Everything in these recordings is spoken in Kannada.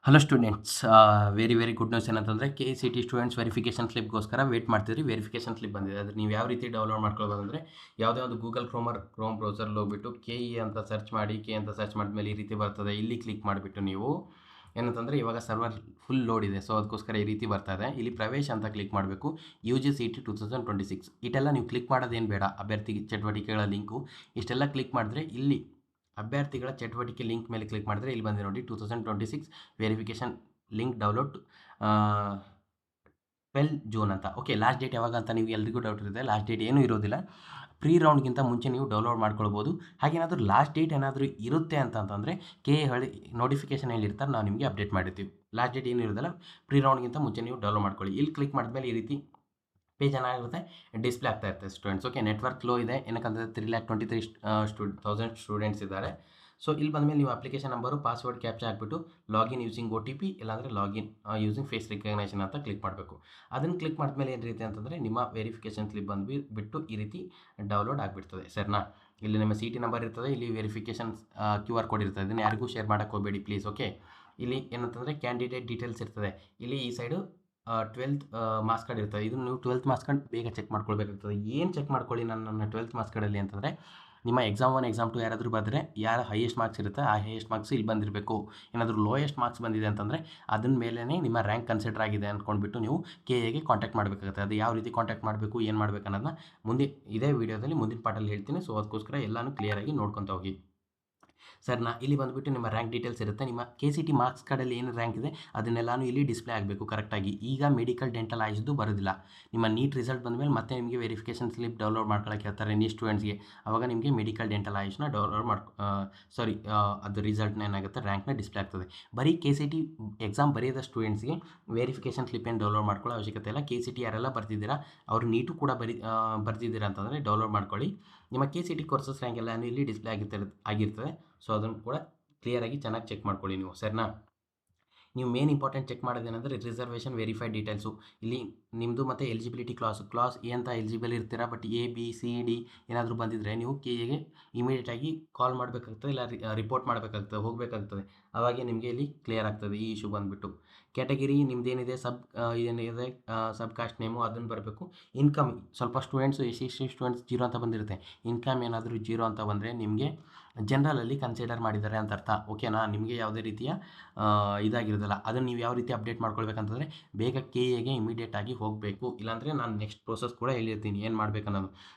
Hello students, very good news ಏನಂತಂದರೆ KCET ಸ್ಟೂಡೆಂಟ್ಸ್ ವೆರಿಫಿಕೇಷನ್ ಸ್ಲಿಪ್ಗೋಸ್ಕರ ವೇಟ್ ಮಾಡ್ತಿದ್ರಿ. ವೆರಿಫಿಕೇಷನ್ ಸ್ಲಿಪ್ ಬಂದಿದೆ. ಅದು ನೀವು ಯಾವ ರೀತಿ ಡೌನ್ಲೋಡ್ ಮಾಡ್ಕೊಳ್ಬೋದಂದರೆ, ಯಾವುದೇ ಒಂದು ಗೂಗಲ್ ಕ್ರೋಮ್ ಬ್ರೌಸರ್ಲ್ಲಿ ಹೋಗ್ಬಿಟ್ಟು KE ಅಂತ ಸರ್ಚ್ ಮಾಡಿ. ಅಂತ ಸರ್ಚ್ ಮಾಡಿದ್ಮೇಲೆ ಈ ರೀತಿ ಬರ್ತದೆ. ಇಲ್ಲಿ ಕ್ಲಿಕ್ ಮಾಡಿಬಿಟ್ಟು ನೀವು ಏನಂತಂದರೆ ಇವಾಗ ಸರ್ವರ್ ಫುಲ್ ಲೋಡ್ ಇದೆ, ಸೊ ಅದಕ್ಕೋಸ್ಕರ ಈ ರೀತಿ ಬರ್ತಾ ಇದೆ. ಇಲ್ಲಿ ಪ್ರವೇಶ ಅಂತ ಕ್ಲಿಕ್ ಮಾಡಬೇಕು. UGCET 2026 ಇಟೆಲ್ಲ ನೀವು ಕ್ಲಿಕ್ ಮಾಡೋದೇನು ಬೇಡ. ಅಭ್ಯರ್ಥಿ ಚಟುವಟಿಕೆಗಳ ಲಿಂಕು ಇಷ್ಟೆಲ್ಲ ಕ್ಲಿಕ್ ಮಾಡಿದ್ರೆ ಇಲ್ಲಿ ಅಭ್ಯರ್ಥಿಗಳ ಚಟುವಟಿಕೆ ಲಿಂಕ್ ಮೇಲೆ ಕ್ಲಿಕ್ ಮಾಡಿದ್ರೆ ಇಲ್ಲಿ ಬಂದಿದೆ ನೋಡಿ, 2026 ವೆರಿಫಿಕೇಷನ್ ಲಿಂಕ್ ಡೌನ್ಲೋಡ್ 12 ಜೂನ್ ಅಂತ. ಓಕೆ, ಲಾಸ್ಟ್ ಡೇಟ್ ಯಾವಾಗ ಅಂತ ನೀವು ಎಲ್ರಿಗೂ ಡೌಟ್ ಇರುತ್ತೆ. ಲಾಸ್ಟ್ ಡೇಟ್ ಏನೂ ಇರೋದಿಲ್ಲ. ಪ್ರೀ ರೌಂಡ್ಗಿಂತ ಮುಂಚೆ ನೀವು ಡೌನ್ಲೋಡ್ ಮಾಡ್ಕೊಳ್ಬೋದು. ಹಾಗೇನಾದರೂ ಲಾಸ್ಟ್ ಡೇಟ್ ಏನಾದರೂ ಇರುತ್ತೆ ಅಂತಂದರೆ ಹೇಳಿ ನೋಟಿಫಿಕೇಶನ್ ಹೇಳಿರ್ತಾರೆ, ನಾವು ನಿಮಗೆ ಅಪ್ಡೇಟ್ ಮಾಡಿರ್ತೀವಿ. ಲಾಸ್ಟ್ ಡೇಟ್ ಏನು ಇರೋದಿಲ್ಲ, ಪ್ರೀ ರೌಂಡ್ಗಿಂತ ಮುಂಚೆ ನೀವು ಡೌನ್ಲೋಡ್ ಮಾಡ್ಕೊಳ್ಳಿ. ಇಲ್ಲಿ ಕ್ಲಿಕ್ ಮಾಡಿದ್ಮೇಲೆ ಈ ರೀತಿ ಪೇಜ್ ಏನಾಗಿರುತ್ತೆ, ಡಿಸ್ಪ್ಲೇ ಆಗ್ತಾ ಇರುತ್ತೆ ಸ್ಟೂಡೆಂಟ್ಸ್. ಓಕೆ, ನೆಟ್ವರ್ಕ್ ಲೋ ಇದೆ, ಏನಕ್ಕಂದರೆ 3,23,000 ಸ್ಟೂಡೆಂಟ್ಸ್ ಇದ್ದಾರೆ. ಸೊ ಇಲ್ಲಿ ಬಂದಮೇಲೆ ನೀವು ಅಪ್ಲಿಕೇಶನ್ ನಂಬರು, ಪಾಸ್ವರ್ಡ್, ಕ್ಯಾಪ್ಚಾ ಹಾಕ್ಬಿಟ್ಟು ಲಾಗಿನ್ ಯೂಸಿಂಗ್ OTP ಇಲ್ಲಾಂದರೆ ಲಾಗಿನ್ ಯೂಸಿಂಗ್ ಫೇಸ್ ರಿಕಗ್ನೈಷನ್ ಅಂತ ಕ್ಲಿಕ್ ಮಾಡಬೇಕು. ಅದನ್ನು ಕ್ಲಿಕ್ ಮಾಡಿದ್ಮೇಲೆ ಏನು ರೀತಿ ಅಂತಂದರೆ ನಿಮ್ಮ ವೆರಿಫಿಕೇಷನ್ ಸ್ಲಿಪ್ ಬಿಟ್ಟು ಈ ರೀತಿ ಡೌನ್ಲೋಡ್ ಆಗಿಬಿಡ್ತದೆ. ಸರ್ನಾ, ಇಲ್ಲಿ ನಿಮ್ಮ CT ನಂಬರ್ ಇರ್ತದೆ, ಇಲ್ಲಿ ವೆರಿಫಿಕೇಷನ್ QR ಕೋಡ್ ಇರ್ತದೆ. ಇದನ್ನು ಯಾರಿಗೂ ಶೇರ್ ಮಾಡೋಕ್ಕೆ ಹೋಗಬೇಡಿ ಪ್ಲೀಸ್. ಓಕೆ, ಇಲ್ಲಿ ಏನಂತಂದರೆ ಕ್ಯಾಂಡಿಡೇಟ್ ಡೀಟೇಲ್ಸ್ ಇರ್ತದೆ. ಇಲ್ಲಿ ಈ ಸೈಡು 12th ಮಾರ್ಕ್ಸ್ ಕಾರ್ಡ್ ಇರ್ತದೆ. ಇದು ನೀವು 12th ಮಾರ್ಕ್ಸ್ ಕಾರ್ಡ್ ಬೇಗ ಚೆಕ್ ಮಾಡ್ಕೊಳ್ಬೇಕಾಗ್ತದೆ. ಏನು ಚೆಕ್ ಮಾಡ್ಕೊಳ್ಳಿ ನನ್ನ 12th ಮಾರ್ಕ್ಸ್ ಕಾರ್ಡಲ್ಲಿ ಅಂತಂದರೆ, ನಿಮ್ಮ ಎಕ್ಸಾಮ್ 1 ಎಕ್ಸಾಮ್ 2 ಯಾರಾದರೂ ಬರೆದ್ರೆ ಯಾರು ಹೈಯೆಸ್ಟ್ ಮಾರ್ಕ್ಸ್ ಇರುತ್ತೆ ಆ ಹೈಯೆಸ್ಟ್ ಮಾರ್ಕ್ಸ್ ಇಲ್ಲಿ ಬಂದಿರಬೇಕು. ಏನಾದರೂ ಲೋಯೆಸ್ಟ್ ಮಾರ್ಕ್ಸ್ ಬಂದಿದೆ ಅಂತಂದರೆ ಅದನ್ನ ಮೇಲೇ ನಿಮ್ಮ ರ್ಯಾಂಕ್ ಕನ್ಸಿಡರ್ ಆಗಿದೆ ಅಂದ್ಕೊಂಡ್ಬಿಟ್ಟು ನೀವು KAಗೆ ಕಾಂಟ್ಯಾಕ್ಟ್ ಮಾಡಬೇಕಾಗುತ್ತೆ. ಅದು ಯಾವ ರೀತಿ ಕಾಂಟ್ಯಾಕ್ಟ್ ಮಾಡಬೇಕು, ಏನು ಮಾಡಬೇಕು ಅನ್ನೋದನ್ನ ಇದೇ ವಿಡಿಯೋದಲ್ಲಿ ಮುಂದಿನ ಪಾರ್ಟಲ್ಲಿ ಹೇಳ್ತೀನಿ. ಸೊ ಅದಕ್ಕೋಸ್ಕರ ಎಲ್ಲನೂ ಕ್ಲಿಯರಾಗಿ ನೋಡ್ಕೊತಾ ಹೋಗಿ. ಸರ್, ಇಲ್ಲಿ ಬಂದುಬಿಟ್ಟು ನಿಮ್ಮ ರ್ಯಾಂಕ್ ಡೀಟೇಲ್ಸ್ ಇರುತ್ತೆ. ನಿಮ್ಮ KCET ಮಾರ್ಕ್ಸ್ ಕಾರ್ಡಲ್ಲಿ ಏನು ರ್ಯಾಂಕ್ ಇದೆ ಅದನ್ನೆಲ್ಲನೂ ಇಲ್ಲಿ ಡಿಸ್ಪ್ಲೇ ಆಗಬೇಕು ಕರೆಕ್ಟಾಗಿ. ಈಗ ಮೆಡಿಕಲ್, ಡೆಂಟಲ್, ಆಯ್ಸ್ದು ಬರೋದಿಲ್ಲ. ನಿಮ್ಮ ನೀಟ್ ರಿಸಲ್ಟ್ ಬಂದಮೇಲೆ ಮತ್ತೆ ನಿಮಗೆ ವೆರಿಫಿಕೇಷನ್ ಸ್ಲಿಪ್ ಡೌನ್ಲೋಡ್ ಮಾಡ್ಕೊಳ್ಳೋಕೆ ಹೇಳ್ತಾರೆ ನೀಟ್ ಸ್ಟೂಡೆಂಟ್ಸ್ಗೆ. ಆವಾಗ ನಿಮಗೆ ಮೆಡಿಕಲ್, ಡೆಂಟಲ್, ಆಯ್ಸ್ನ ಡೌನ್ಲೋಡ್ ಅದು ರಿಸಲ್ಟ್ನ ಏನಾಗುತ್ತೆ, ರ್ಯಾಂಕ್ನ ಡಿಸ್ಪ್ಲೇ ಆಗ್ತದೆ. ಬರೀ KCET ಎಕ್ಸಾಮ್ ಬರೆಯೋದ ಸ್ಟೂಡೆಂಟ್ಸ್ಗೆ ವೆರಿಫಿಕೇಷನ್ ಸ್ಲಿಪ್ ಏನು ಡೌನ್ಲೋಡ್ ಮಾಡ್ಕೊಳ್ಳೋ ಅವಶ್ಯಕತೆ ಇಲ್ಲ. KCET ಯಾರೆಲ್ಲ ಬರ್ತಿದ್ದೀರಾ ಅವರು ನೀಟು ಕೂಡ ಬರ್ತಿದ್ದೀರಾ ಅಂತಂದರೆ ಡೌನ್ಲೋಡ್ ಮಾಡ್ಕೊಳ್ಳಿ. ನಿಮ್ಮ KCET ಕೋರ್ಸಸ್ ರ್ಯಾಂಕ್ ಎಲ್ಲ ಇಲ್ಲಿ ಡಿಸ್ಪ್ಲೇ ಆಗಿರ್ತದೆ. ಸೊ ಅದನ್ನು ಕೂಡ ಕ್ಲಿಯರಾಗಿ ಚೆನ್ನಾಗಿ ಚೆಕ್ ಮಾಡ್ಕೊಳ್ಳಿ ನೀವು. ಸರಿನಾ, ನೀವು ಮೇನ್ ಇಂಪಾರ್ಟೆಂಟ್ ಚೆಕ್ ಮಾಡೋದೇನೆಂದರೆ ರಿಸರ್ವೇಷನ್ ವೆರಿಫೈಡ್ ಡೀಟೇಲ್ಸು. ಇಲ್ಲಿ ನಿಮ್ಮದು ಮತ್ತು ಎಲಿಜಿಬಿಲಿಟಿ ಕ್ಲಾಸ್ ಎ ಅಂತ ಎಲಿಜಿಬಲ್ ಇರ್ತೀರಾ. But A B C D ಏನಾದರೂ ಬಂದಿದ್ದರೆ ನೀವು KAಗೆ ಇಮಿಡಿಯೇಟಾಗಿ ಕಾಲ್ ಮಾಡಬೇಕಾಗ್ತದೆ, ಇಲ್ಲ ರಿಪೋರ್ಟ್ ಮಾಡಬೇಕಾಗ್ತದೆ, ಹೋಗಬೇಕಾಗ್ತದೆ. ಆವಾಗೇ ನಿಮಗೆ ಇಲ್ಲಿ ಕ್ಲಿಯರ್ ಆಗ್ತದೆ ಈ ಇಶ್ಯೂ ಬಂದುಬಿಟ್ಟು. ಕ್ಯಾಟಗಿರಿ ನಿಮ್ಮದೇನಿದೆ ಏನಿದೆ ಸಬ್ ಕಾಸ್ಟ್ ನೇಮು ಅದನ್ನು ಬರಬೇಕು. ಇನ್ಕಮ್ ಸ್ವಲ್ಪ ಸ್ಟೂಡೆಂಟ್ಸು SC ಸ್ಟೂಡೆಂಟ್ಸ್ 0 ಅಂತ ಬಂದಿರುತ್ತೆ. ಇನ್ಕಮ್ ಏನಾದರೂ 0 ಅಂತ ಬಂದರೆ ನಿಮಗೆ ಜನರಲಲ್ಲಿ ಕನ್ಸಿಡರ್ ಮಾಡಿದ್ದಾರೆ ಅಂತ ಅರ್ಥ. ಓಕೆನಾ, ನಿಮಗೆ ಯಾವುದೇ ರೀತಿಯ ಇದಾಗಿರೋದಿಲ್ಲ. ಅದನ್ನು ನೀವು ಯಾವ ರೀತಿ ಅಪ್ಡೇಟ್ ಮಾಡ್ಕೊಳ್ಬೇಕಂತಂದರೆ ಬೇಗ KAಗೆ ಇಮಿಡಿಯೇಟಾಗಿ ಹೋಗಬೇಕು. ಇಲ್ಲಾಂದರೆ ನಾನು ನೆಕ್ಸ್ಟ್ ಪ್ರೋಸೆಸ್ ಕೂಡ ಹೇಳಿರ್ತೀನಿ ಏನು ಮಾಡಬೇಕನ್ನೋದು.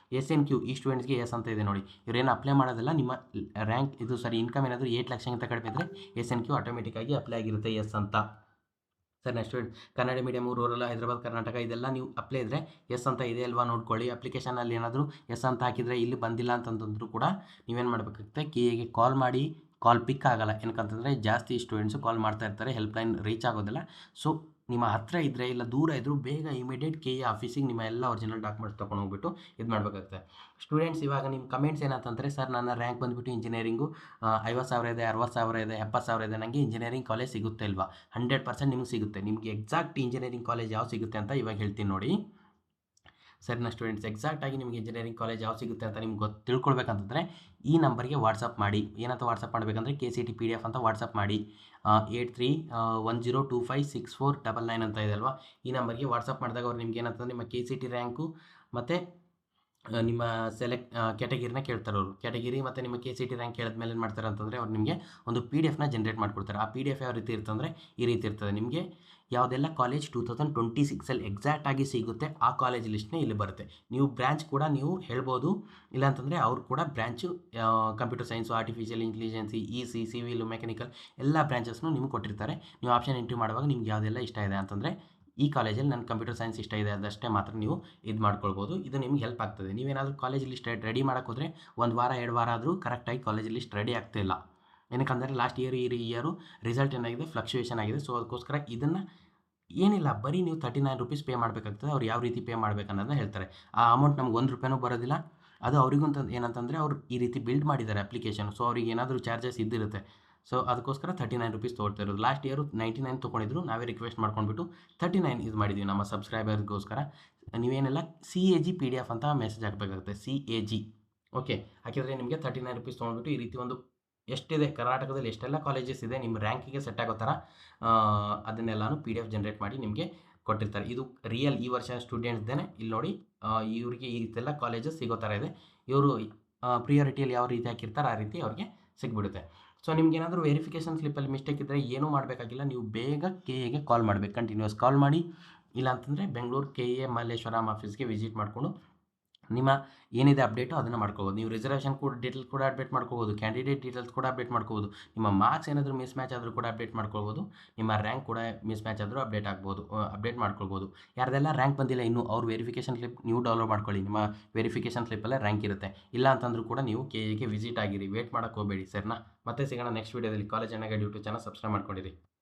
SNQ ಈ ಸ್ಟೂಡೆಂಟ್ಸ್ಗೆ ಎಸ್ ಅಂತ ಇದೆ ನೋಡಿ. ಇವರೇನು ಅಪ್ಲೈ ಮಾಡೋದಿಲ್ಲ. ನಿಮ್ಮ ರ್ಯಾಂಕ್ ಇನ್ಕಮ್ ಏನಾದರೂ 8 ಲಕ್ಷಕ್ಕಿಂತ ಕಡಿಮೆ ಇದ್ದರೆ SNQ ಆಟೋಮೆಟಿಕ್ಕಾಗಿ ಅಪ್ಲೈ ಆಗಿರುತ್ತೆ ಎಸ್ ಅಂತ. Sir, next Kannada medium, rural, Hyderabad, Karnataka ಇದೆಲ್ಲ ನೀವು ಅಪ್ಲೈ ಇದ್ದರೆ ಎಸ್ ಅಂತ ಇದೆ ಅಲ್ವಾ ನೋಡ್ಕೊಳ್ಳಿ. ಅಪ್ಲಿಕೇಶನಲ್ಲಿ ಏನಾದರೂ ಎಸ್ ಅಂತ ಹಾಕಿದರೆ ಇಲ್ಲಿ ಬಂದಿಲ್ಲ ಅಂತಂತಂದ್ರೂ ಕೂಡ ನೀವೇನು ಮಾಡಬೇಕಾಗುತ್ತೆ, KAಗೆ ಕಾಲ್ ಮಾಡಿ. ಕಾಲ್ ಪಿಕ್ ಆಗೋಲ್ಲ, ಏನಕ್ಕಂತಂದರೆ ಜಾಸ್ತಿ ಸ್ಟೂಡೆಂಟ್ಸು ಕಾಲ್ ಮಾಡ್ತಾ ಇರ್ತಾರೆ, ಹೆಲ್ಪ್ಲೈನ್ ರೀಚ್ ಆಗೋದಿಲ್ಲ. ಸೊ ನಿಮ್ಮ ಹತ್ತಿರ ಇದ್ದರೆ ಇಲ್ಲ ದೂರ ಇದ್ದರೂ ಬೇಗ ಇಮಿಡಿಯೇಟ್ KA ಆಫೀಸಿಗೆ ನಿಮ್ಮ ಎಲ್ಲ ಒರಿಜಿನಲ್ ಡಾಕ್ಯುಮೆಂಟ್ಸ್ ತೊಗೊಂಡು ಹೋಗ್ಬಿಟ್ಟು ಇದು ಮಾಡಬೇಕಾಗುತ್ತೆ. ಸ್ಟೂಡೆಂಟ್ಸ್ ಇವಾಗ ನಿಮ್ಮ ಕಮೆಂಟ್ಸ್ ಏನಂತಂದರೆ, ಸರ್ ನನ್ನ ರ್ಯಾಂಕ್ ಬಂದುಬಿಟ್ಟು ಇಂಜಿನಿಯರಿಂಗು 50,000 ಇದೆ, 60,000 ಇದೆ, 70,000 ಇದೆ, ನನಗೆ ಇಂಜಿನಿಯರಿಂಗ್ ಕಾಲೇಜ್ ಸಿಗುತ್ತೆ ಇಲ್ವಾ? 100% ನಿಮ್ಗೆ ಸಿಗುತ್ತೆ. ನಿಮಗೆ ಎಕ್ಸಾಕ್ಟ್ ಇಂಜಿನಿಯರಿಂಗ್ ಕಾಲೇಜ್ ಯಾವ್ದು ಸಿಗುತ್ತೆ ಅಂತ ಇವಾಗ ಹೇಳ್ತೀನಿ ನೋಡಿ. ಸರಿನಾ ಸ್ಟೂಡೆಂಟ್ಸ್, ಎಕ್ಸಾಕ್ಟಾಗಿ ನಿಮಗೆ ಇಂಜಿನಿಯರಿಂಗ್ ಕಾಲೇಜ್ ಯಾವ್ದು ಸಿಗುತ್ತೆ ಅಂತ ನಿಮ್ಗೆ ತಿಳ್ಕೊಳ್ಬೇಕಂತಂದರೆ ಈ ನಂಬರ್ಗೆ ವಾಟ್ಸಪ್ ಮಾಡಿ. ಏನಂತ ವಾಟ್ಸಪ್ ಮಾಡಬೇಕಂದ್ರೆ KCET PDF ಅಂತ ವಾಟ್ಸಪ್ ಮಾಡಿ. 8310256499 ಅಂತ ಇದೆ ಅಲ್ವಾ, ಈ ನಂಬರ್ಗೆ ವಾಟ್ಸಪ್ ಮಾಡಿದಾಗ ಅವ್ರು ನಿಮ್ಗೆ ಏನಂತಂದರೆ ನಿಮ್ಮ KCET ರ್ಯಾಂಕು ಮತ್ತು ನಿಮ್ಮ ಕ್ಯಾಟಗಿರಿನ ಕೇಳ್ತಾರೆ ಅವರು. ಕ್ಯಾಟಗಿರಿ ಮತ್ತು ನಿಮ್ಮ KCET ರ್ಯಾಂಕ್ ಕೇಳಿದ್ಮೇಲೆ ಏನು ಮಾಡ್ತಾರೆ ಅಂತಂದರೆ ಅವ್ರು ನಿಮಗೆ ಒಂದು PDF ಜನ್ರೇಟ್ ಮಾಡಿಕೊಡ್ತಾರೆ. ಆ PDF ಯಾವ ರೀತಿ ಇರ್ತಂದರೆ ಈ ರೀತಿ ಇರ್ತದೆ. ನಿಮಗೆ ಯಾವುದೆಲ್ಲ ಕಾಲೇಜ್ 2026ಅಲ್ಲಿ ಎಕ್ಸಾಕ್ಟಾಗಿ ಸಿಗುತ್ತೆ ಆ ಕಾಲೇಜ್ ಲಿಸ್ಟ್ನೇ ಇಲ್ಲಿ ಬರುತ್ತೆ. ನೀವು ಬ್ರ್ಯಾಂಚ್ ಕೂಡ ನೀವು ಹೇಳ್ಬೋದು. ಇಲ್ಲಾಂತಂದರೆ ಅವ್ರು ಕೂಡ branch computer science, artificial intelligence, EC, civil, mechanical ಎಲ್ಲ ಬ್ರಾಂಚಸ್ನು ನಿಮ್ಗೆ ಕೊಟ್ಟಿರ್ತಾರೆ. ನೀವು ಆಪ್ಷನ್ ಎಂಟ್ರಿ ಮಾಡುವಾಗ ನಿಮ್ಗೆ ಯಾವುದೆಲ್ಲ ಇಷ್ಟ ಇದೆ ಅಂತಂದರೆ ಈ ಕಾಲೇಜಲ್ಲಿ ನನ್ನ ಕಂಪ್ಯೂಟರ್ ಸೈನ್ಸ್ ಇಷ್ಟ ಇದೆ ಅದಷ್ಟೇ ಮಾತ್ರ ನೀವು ಇದು ಮಾಡ್ಕೊಳ್ಬೋದು. ಇದು ನಿಮ್ಗೆ ಹೆಲ್ಪ್ ಆಗ್ತದೆ. ನೀವೇನಾದರೂ ಕಾಲೇಜ್ ಲಿಸ್ಟ್ ರೆಡಿ ಮಾಡೋಕ್ಕೋದ್ರೆ 1 ವಾರ 2 ವಾರ ಆದರೂ ಕರೆಕ್ಟಾಗಿ ಕಾಲೇಜ್ ಲಿಸ್ಟ್ ರೆಡಿ ಆಗ್ತಾಯಿಲ್ಲ. ಏನಕ್ಕಂದರೆ ಲಾಸ್ಟ್ ಇಯರು ರಿಸಲ್ಟ್ ಏನಾಗಿದೆ, ಫ್ಲಕ್ಚುಯೇಷನ್ ಆಗಿದೆ. ಸೊ ಅದಕ್ಕೋಸ್ಕರ ಇದನ್ನು ಏನಿಲ್ಲ, ಬರೀ ನೀವು 39 ರೂಪೀಸ್ ಪೇ ಮಾಡಬೇಕಾಗ್ತದೆ. ಅವ್ರು ಯಾವ ರೀತಿ ಪೇ ಮಾಡಬೇಕನ್ನೋದನ್ನ ಹೇಳ್ತಾರೆ. ಆ ಅಮೌಂಟ್ ನಮ್ಗೆ 1 ರೂಪಾಯಿನೂ ಬರೋದಿಲ್ಲ. ಅದು ಅವರಿಗಂತ ಏನಂತಂದರೆ ಅವ್ರು ಈ ರೀತಿ ಬಿಲ್ಡ್ ಮಾಡಿದ್ದಾರೆ ಅಪ್ಲಿಕೇಶನ್. ಸೊ ಅವ್ರಿಗೆ ಏನಾದರೂ ಚಾರ್ಜಸ್ ಇದ್ದಿರುತ್ತೆ. ಸೊ ಅದಕ್ಕೋಸ್ಕರ 39 ರೂಪೀಸ್ ತೊಗೊಳ್ತಾ ಇರೋದು. Last year 99 ತೊಗೊಂಡಿದ್ರು. ನಾವೇ ರಿಕ್ವೆಸ್ಟ್ ಮಾಡ್ಕೊಂಡ್ಬಿಟ್ಟು 39 ಇದು ಮಾಡಿದ್ದೀವಿ ನಮ್ಮ ಸಬ್ಸ್ಕ್ರೈಬರ್ಗೋಸ್ಕರ. ನೀವೇನೆಲ್ಲ CAG PDF ಅಂತ ಮೆಸೇಜ್ ಹಾಕಬೇಕಾಗುತ್ತೆ. CAG ಓಕೆ ಹಾಕಿದರೆ ನಿಮಗೆ 39 ರೂಪೀಸ್ ತೊಗೊಂಡ್ಬಿಟ್ಟು ಈ ರೀತಿ ಒಂದು ಎಷ್ಟಿದೆ ಕರ್ನಾಟಕದಲ್ಲಿ ಎಷ್ಟೆಲ್ಲ ಕಾಲೇಜಸ್ ಇದೆ ನಿಮ್ಮ ರ್ಯಾಂಕಿಗೆ ಸೆಟ್ ಆಗೋ ಥರ ಅದನ್ನೆಲ್ಲನೂ PDF ಜನ್ರೇಟ್ ಮಾಡಿ ನಿಮಗೆ ಕೊಟ್ಟಿರ್ತಾರೆ. ಇದು ರಿಯಲ್ ಈ ವರ್ಷ ಸ್ಟೂಡೆಂಟ್ಸ್ದೇನೆ. ಇಲ್ಲಿ ನೋಡಿ ಇವ್ರಿಗೆ ಈ ರೀತಿಯೆಲ್ಲ ಕಾಲೇಜಸ್ ಸಿಗೋ ಥರ ಇದೆ. ಇವರು ಪ್ರಿಯಾರಿಟಿಯಲ್ಲಿ ಯಾವ ರೀತಿ ಹಾಕಿರ್ತಾರೆ ಆ ರೀತಿ ಅವ್ರಿಗೆ ಸಿಕ್ಬಿಡುತ್ತೆ. ಸೊ ನಿಮ್ಗೇನಾದರೂ ವೆರಿಫಿಕೇಷನ್ ಸ್ಲಿಪ್ಪಲ್ಲಿ ಮಿಸ್ಟೇಕ್ ಇದ್ದರೆ ಏನೂ ಮಾಡಬೇಕಾಗಿಲ್ಲ. ನೀವು ಬೇಗ KAಗೆ ಕಾಲ್ ಮಾಡಬೇಕು. ಕಂಟಿನ್ಯೂಸ್ ಕಾಲ್ ಮಾಡಿ. ಇಲ್ಲ ಅಂತಂದರೆ ಬೆಂಗಳೂರು KA ಮಲ್ಲೇಶ್ವರಂ ಆಫೀಸ್ಗೆ ವಿಸಿಟ್ ಮಾಡಿಕೊಂಡು ನಿಮ್ಮ ಏನಿದೆ ಅಪ್ಡೇಟು ಅದನ್ನು ಮಾಡ್ಕೋಬೋದು. ನೀವು ರಿಸರ್ವೇಷನ್ ಕೂಡ ಡೀಟೇಲ್ಸ್ ಕೂಡ ಅಪ್ಡೇಟ್ ಮಾಡ್ಕೋಬೋದು. ಕ್ಯಾಂಡಿಡೇಟ್ ಡೀಟೇಲ್ಸ್ ಕೂಡ ಅಪ್ಡೇಟ್ ಮಾಡ್ಕೋಬೋದು. ನಿಮ್ಮ ಮಾರ್ಕ್ಸ್ ಏನಾದರೂ ಮಿಸ್ ಮ್ಯಾಚ್ ಆದರೂ ಕೂಡ ಅಪ್ಡೇಟ್ ಮಾಡ್ಕೊಳ್ಬೋದು. ನಿಮ್ಮ ರ್ಯಾಂಕ್ ಕೂಡ ಮಿಸ್ ಮ್ಯಾಚ್ ಆದರೂ ಅಪ್ಡೇಟ್ ಮಾಡ್ಕೊಳ್ಬೋದು. ಯಾರ್ದೆಲ್ಲ ರ್ಯಾಂಕ್ ಬಂದಿಲ್ಲ ಇನ್ನೂ ಅವ್ರ ವೆರಿಫಿಕೇಷನ್ ಸ್ಲಿಪ್ ನೀವು ಡೌನ್ಲೋಡ್ ಮಾಡ್ಕೊಳ್ಳಿ. ನಿಮ್ಮ ವೆರಿಫಿಕೇಷನ್ ಸ್ಲಿಪ್ಪಲ್ಲೇ ರ್ಯಾಂಕ್ ಇರುತ್ತೆ. ಇಲ್ಲ ಅಂತಂದ್ರೂ ಕೂಡ ನೀವು KAಗೆ ವಿಸಿಟ್ ಆಗಿರಿ. ವೇಟ್ ಮಾಡೋಕ್ಕೆ ಹೋಗಬೇಡಿ. ಸರಿನಾ? ಮತ್ತೆ ಸಿಗೋಣ ನೆಕ್ಸ್ಟ್ ವೀಡಿಯೋದಲ್ಲಿ. ಕಾಲೇಜ್ ಅಣ್ಣ ಗೈಡ್ ಯೂಟ್ಯೂಬ್ ಚಾನಲ್ ಸಬ್ಸ್ಕ್ರೈಬ್ ಮಾಡ್ಕೊಂಡಿರಿ.